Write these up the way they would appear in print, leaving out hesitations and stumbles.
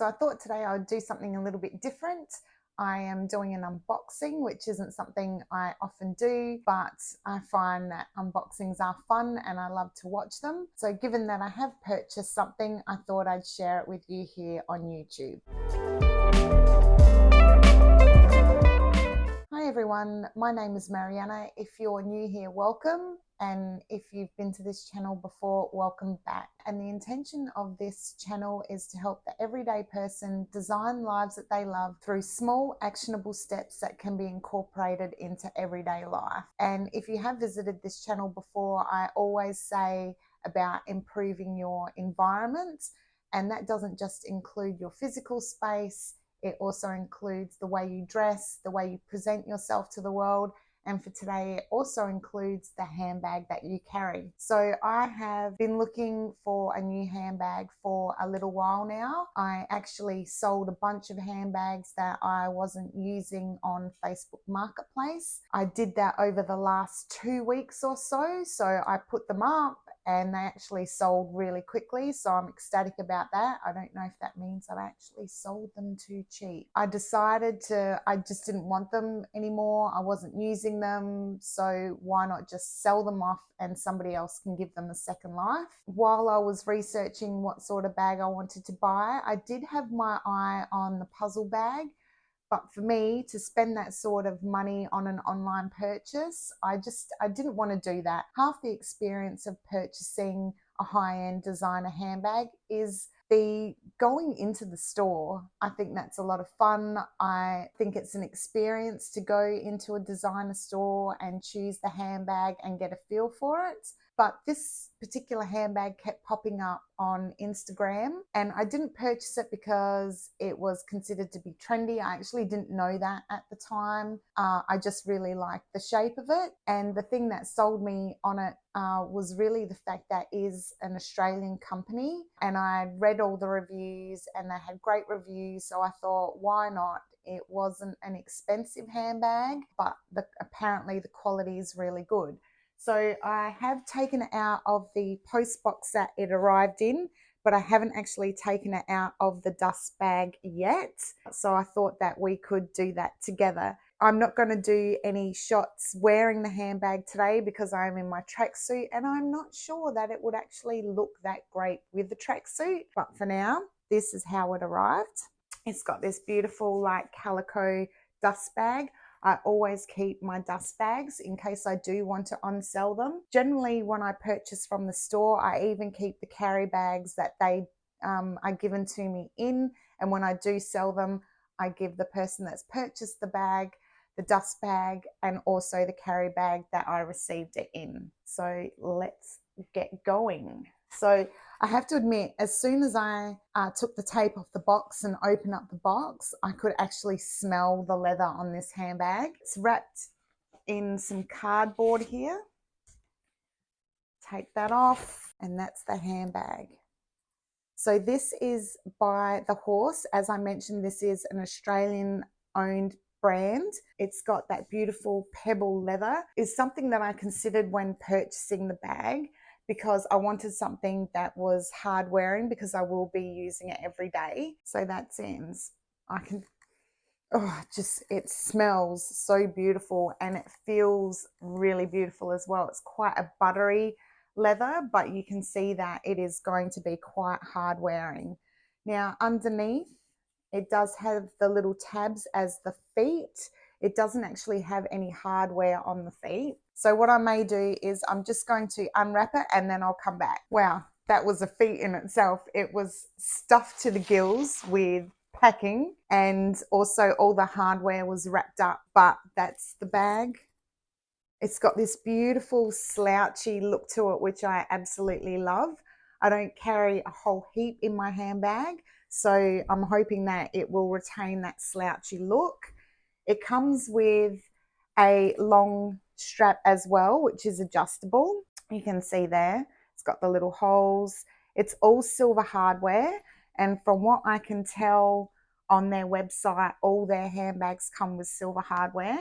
So I thought today I would do something a little bit different. I am doing an unboxing, which isn't something I often do, but I find that unboxings are fun and I love to watch them. So given that I have purchased something, I thought I'd share it with you here on YouTube. Hi everyone, my name is Mariana. If you're new here, welcome. And if you've been to this channel before, welcome back. And the intention of this channel is to help the everyday person design lives that they love through small, actionable steps that can be incorporated into everyday life. And if you have visited this channel before, I always say about improving your environment. And that doesn't just include your physical space. It also includes the way you dress, the way you present yourself to the world. And for today, it also includes the handbag that you carry. So I have been looking for a new handbag for a little while now. I actually sold a bunch of handbags that I wasn't using on Facebook Marketplace. I did that over the last 2 weeks or so. So I put them up and they actually sold really quickly. So I'm ecstatic about that. I don't know if that means I actually sold them too cheap. I decided I just didn't want them anymore. I wasn't using them. So why not just sell them off and somebody else can give them a second life? While I was researching what sort of bag I wanted to buy, I did have my eye on the puzzle bag. But for me to spend that sort of money on an online purchase, I didn't want to do that. Half the experience of purchasing a high-end designer handbag is the going into the store. I think that's a lot of fun. I think it's an experience to go into a designer store and choose the handbag and get a feel for it. But this particular handbag kept popping up on Instagram and I didn't purchase it because it was considered to be trendy. I actually didn't know that at the time. I just really liked the shape of it. And the thing that sold me on it was really the fact that it is an Australian company. And I read all the reviews and they had great reviews. So I thought, why not? It wasn't an expensive handbag, but apparently the quality is really good. So I have taken it out of the post box that it arrived in, but I haven't actually taken it out of the dust bag yet. So I thought that we could do that together. I'm not going to do any shots wearing the handbag today because I'm in my tracksuit and I'm not sure that it would actually look that great with the tracksuit. But for now, this is how it arrived. It's got this beautiful like calico dust bag. I always keep my dust bags in case I do want to unsell them. Generally, when I purchase from the store, I even keep the carry bags that they are given to me in. And when I do sell them, I give the person that's purchased the bag, the dust bag, and also the carry bag that I received it in. So let's get going. So I have to admit, as soon as I took the tape off the box and opened up the box, I could actually smell the leather on this handbag. It's wrapped in some cardboard here. Take that off, and that's the handbag. So this is by the Horse. As I mentioned, this is an Australian-owned brand. It's got that beautiful pebble leather. It's something that I considered when purchasing the bag, because I wanted something that was hard wearing because I will be using it every day. So that's in. It smells so beautiful and it feels really beautiful as well. It's quite a buttery leather, but you can see that it is going to be quite hard wearing. Now underneath, it does have the little tabs as the feet. It doesn't actually have any hardware on the feet. So what I may do is I'm just going to unwrap it and then I'll come back. Wow, that was a feat in itself. It was stuffed to the gills with packing and also all the hardware was wrapped up, but that's the bag. It's got this beautiful slouchy look to it, which I absolutely love. I don't carry a whole heap in my handbag, so I'm hoping that it will retain that slouchy look. It comes with a long strap as well, which is adjustable. You can see there, it's got the little holes. It's all silver hardware. And from what I can tell on their website, all their handbags come with silver hardware.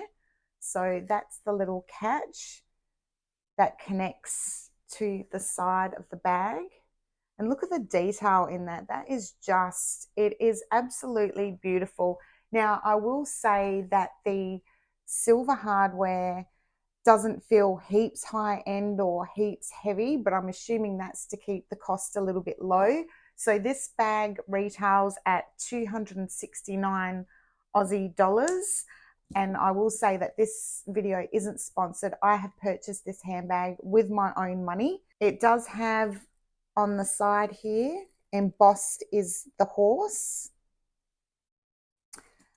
So that's the little catch that connects to the side of the bag. And look at the detail in that. That is just, it is absolutely beautiful. Now, I will say that the silver hardware doesn't feel heaps high end or heaps heavy, but I'm assuming that's to keep the cost a little bit low. So this bag retails at 269 Aussie dollars. And I will say that this video isn't sponsored. I have purchased this handbag with my own money. It does have on the side here, embossed is the horse.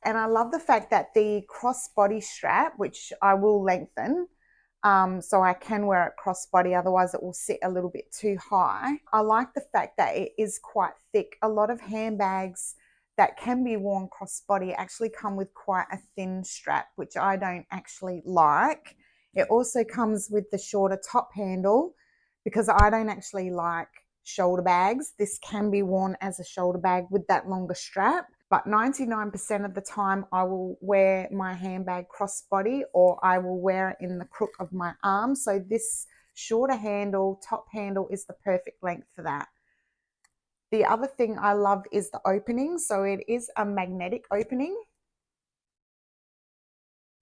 And I love the fact that the crossbody strap, which I will lengthen, so I can wear it crossbody, otherwise it will sit a little bit too high. I like the fact that it is quite thick. A lot of handbags that can be worn crossbody actually come with quite a thin strap, which I don't actually like. It also comes with the shorter top handle because I don't actually like shoulder bags. This can be worn as a shoulder bag with that longer strap. But 99% of the time I will wear my handbag crossbody, or I will wear it in the crook of my arm. So this shorter handle, top handle, is the perfect length for that. The other thing I love is the opening. So it is a magnetic opening.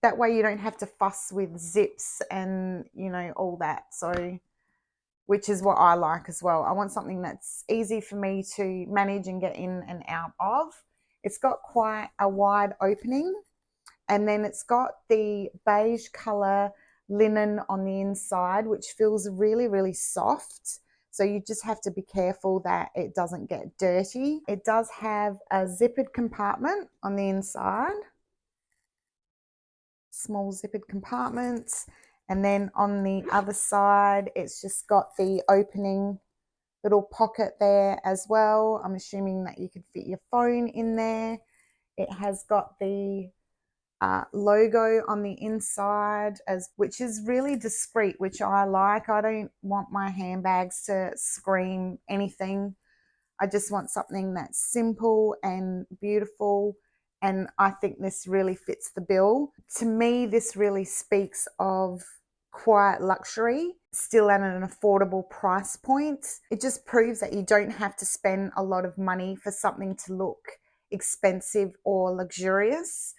That way you don't have to fuss with zips and, you know, all that. So, which is what I like as well. I want something that's easy for me to manage and get in and out of. It's got quite a wide opening, and then it's got the beige color linen on the inside, which feels really, really soft. So you just have to be careful that it doesn't get dirty. It does have a zippered compartment on the inside, small zippered compartments. And then on the other side, it's just got the opening little pocket there as well. I'm assuming that you could fit your phone in there. It has got the logo on the inside, which is really discreet, which I like. I don't want my handbags to scream anything. I just want something that's simple and beautiful, and I think this really fits the bill. To me, this really speaks of quiet luxury, still at an affordable price point. It just proves that you don't have to spend a lot of money for something to look expensive or luxurious.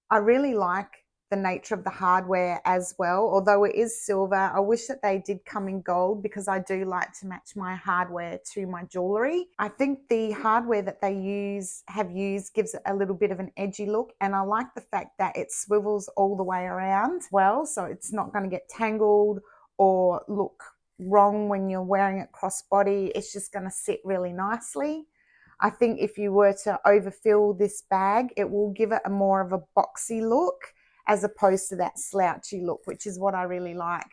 I really like the nature of the hardware as well. Although it is silver, I wish that they did come in gold because I do like to match my hardware to my jewelry. I think the hardware that they have used gives it a little bit of an edgy look, and I like the fact that it swivels all the way around well, so it's not going to get tangled or look wrong when you're wearing it crossbody. It's just going to sit really nicely. I think if you were to overfill this bag, it will give it a more of a boxy look as opposed to that slouchy look, which is what I really like.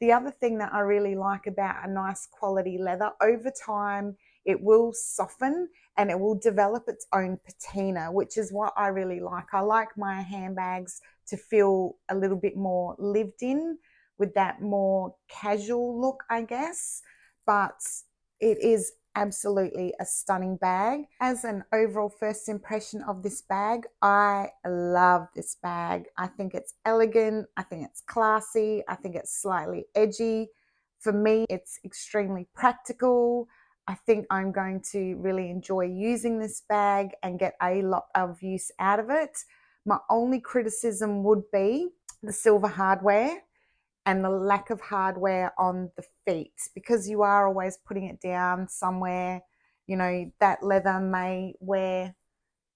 The other thing that I really like about a nice quality leather, over time, it will soften and it will develop its own patina, which is what I really like. I like my handbags to feel a little bit more lived in with that more casual look, I guess. But it is absolutely a stunning bag. As an overall first impression of this bag, I love this bag. I think it's elegant, I think it's classy, I think it's slightly edgy. For me, it's extremely practical. I think I'm going to really enjoy using this bag and get a lot of use out of it. My only criticism would be the silver hardware and the lack of hardware on the feet, because you are always putting it down somewhere. You know, that leather may wear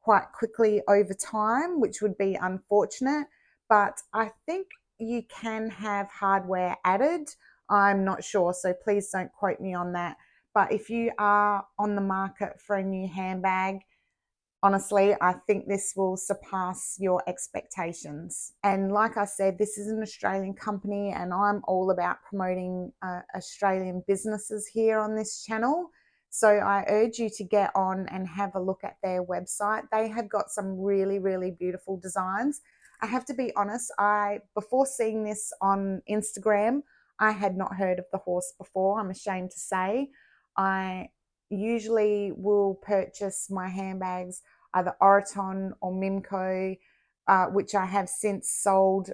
quite quickly over time, which would be unfortunate, but I think you can have hardware added. I'm not sure, so please don't quote me on that. But if you are on the market for a new handbag, honestly, I think this will surpass your expectations. And like I said, this is an Australian company, and I'm all about promoting Australian businesses here on this channel. So I urge you to get on and have a look at their website. They have got some really, really beautiful designs. I have to be honest, before seeing this on Instagram, I had not heard of the horse before, I'm ashamed to say. I usually will purchase my handbags either Oraton or Mimco, which I have since sold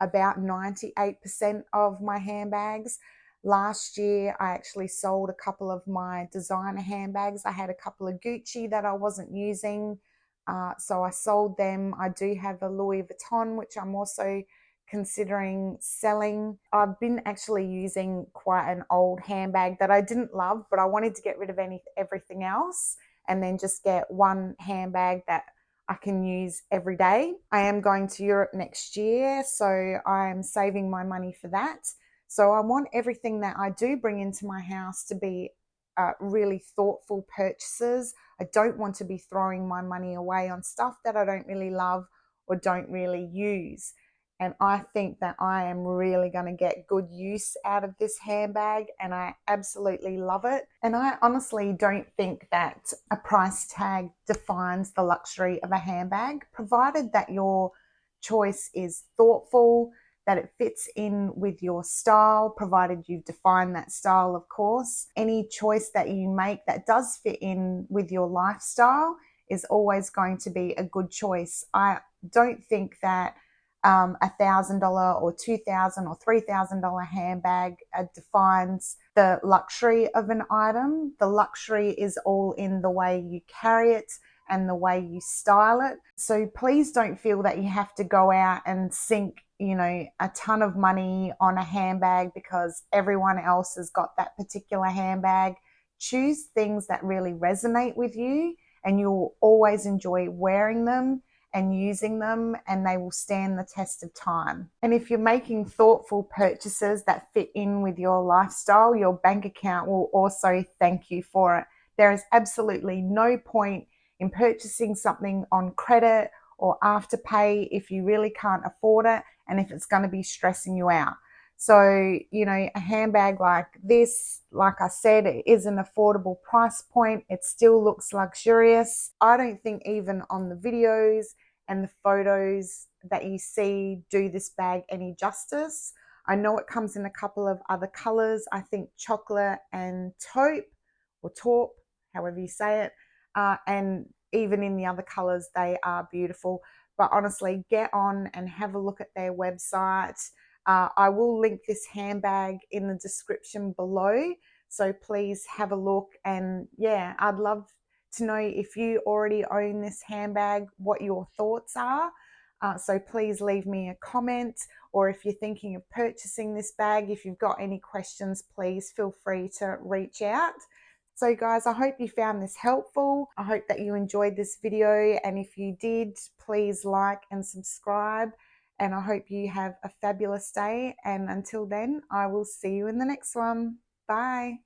about 98% of my handbags. Last year, I actually sold a couple of my designer handbags. I had a couple of Gucci that I wasn't using, so I sold them. I do have a Louis Vuitton, which I'm also considering selling. I've been actually using quite an old handbag that I didn't love, but I wanted to get rid of everything else and then just get one handbag that I can use every day. I am going to Europe next year, so I am saving my money for that. So I want everything that I do bring into my house to be really thoughtful purchases. I don't want to be throwing my money away on stuff that I don't really love or don't really use. And I think that I am really going to get good use out of this handbag, and I absolutely love it. And I honestly don't think that a price tag defines the luxury of a handbag, provided that your choice is thoughtful, that it fits in with your style, provided you've defined that style, of course. Any choice that you make that does fit in with your lifestyle is always going to be a good choice. I don't think that $1,000 or $2,000 or $3,000 handbag defines the luxury of an item. The luxury is all in the way you carry it and the way you style it. So please don't feel that you have to go out and sink, a ton of money on a handbag because everyone else has got that particular handbag. Choose things that really resonate with you, and you'll always enjoy wearing them and using them, and they will stand the test of time. And if you're making thoughtful purchases that fit in with your lifestyle, your bank account will also thank you for it. There is absolutely no point in purchasing something on credit or Afterpay if you really can't afford it and if it's going to be stressing you out. So, a handbag like this, like I said, it is an affordable price point. It still looks luxurious. I don't think even on the videos and the photos that you see do this bag any justice. I know it comes in a couple of other colors. I think chocolate and taupe or taupe, however you say it. And even in the other colors, they are beautiful. But honestly, get on and have a look at their website. I will link this handbag in the description below. So please have a look. And yeah, I'd love to know if you already own this handbag, what your thoughts are. So please leave me a comment, or if you're thinking of purchasing this bag, if you've got any questions, please feel free to reach out. So guys, I hope you found this helpful. I hope that you enjoyed this video, and if you did, please like and subscribe, and I hope you have a fabulous day, and until then, I will see you in the next one. Bye.